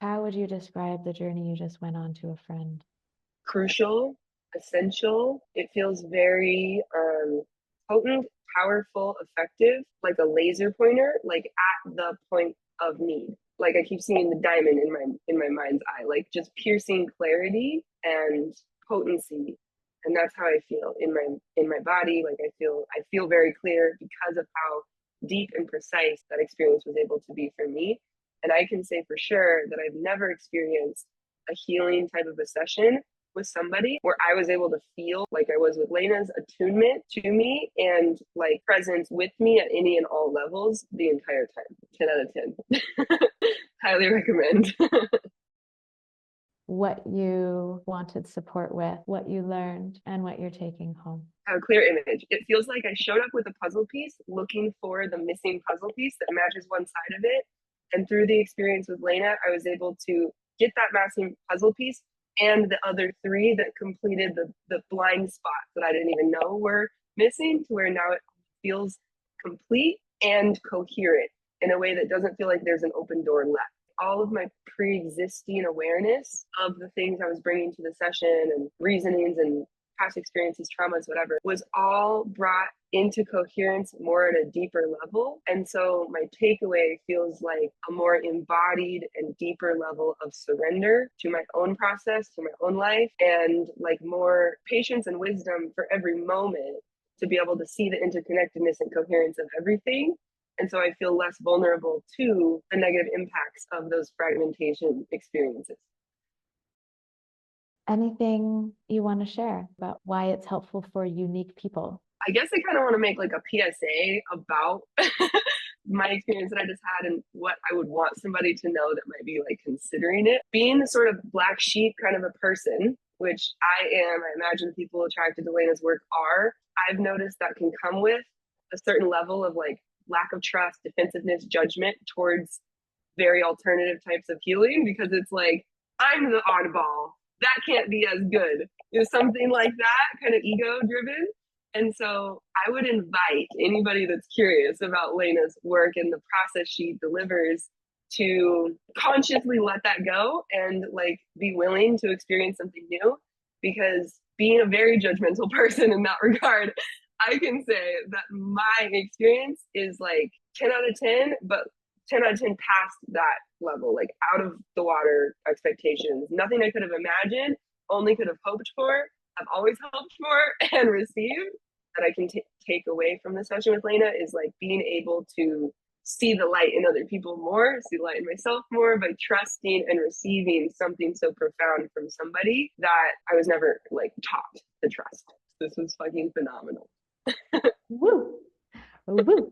How would you describe the journey you just went on to a friend? Crucial, essential. It feels very potent, powerful, effective, like a laser pointer, like at the point of need. Like I keep seeing the diamond in my mind's eye, like just piercing clarity and potency. And that's how I feel in my body. Like I feel very clear because of how deep and precise that experience was able to be for me. And I can say for sure that I've never experienced a healing type of a session with somebody where I was able to feel like I was with Leyna's attunement to me and like presence with me at any and all levels the entire time. 10 out of 10. Highly recommend. What you wanted support with, what you learned, and what you're taking home. A clear image. It feels like I showed up with a puzzle piece looking for the missing puzzle piece that matches one side of it. And through the experience with Leyna, I was able to get that matching puzzle piece and the other three that completed the blind spots that I didn't even know were missing, to where now it feels complete and coherent in a way that doesn't feel like there's an open door left. All of my pre-existing awareness of the things I was bringing to the session and reasonings and past experiences, traumas, whatever, was all brought into coherence more at a deeper level. And so my takeaway feels like a more embodied and deeper level of surrender to my own process, to my own life, and like more patience and wisdom for every moment to be able to see the interconnectedness and coherence of everything. And so I feel less vulnerable to the negative impacts of those fragmentation experiences. Anything you want to share about why it's helpful for unique people? I guess I kind of want to make like a PSA about my experience that I just had and what I would want somebody to know that might be like considering it. Being the sort of black sheep kind of a person, which I am, I imagine people attracted to Leyna's work are, I've noticed that can come with a certain level of like lack of trust, defensiveness, judgment towards very alternative types of healing, because it's like, I'm the oddball. That can't be as good. Is something like that, kind of ego driven. And so I would invite anybody that's curious about Leyna's work and the process she delivers to consciously let that go and like be willing to experience something new. Because being a very judgmental person in that regard, I can say that my experience is like 10 out of 10, but 10 out of 10 past that level, like out of the water expectations. Nothing I could have imagined, only could have hoped for, I've always hoped for and received, that I can take away from the session with Leyna is like being able to see the light in other people more, see the light in myself more by trusting and receiving something so profound from somebody that I was never like taught to trust. This was fucking phenomenal. Woo! Woo!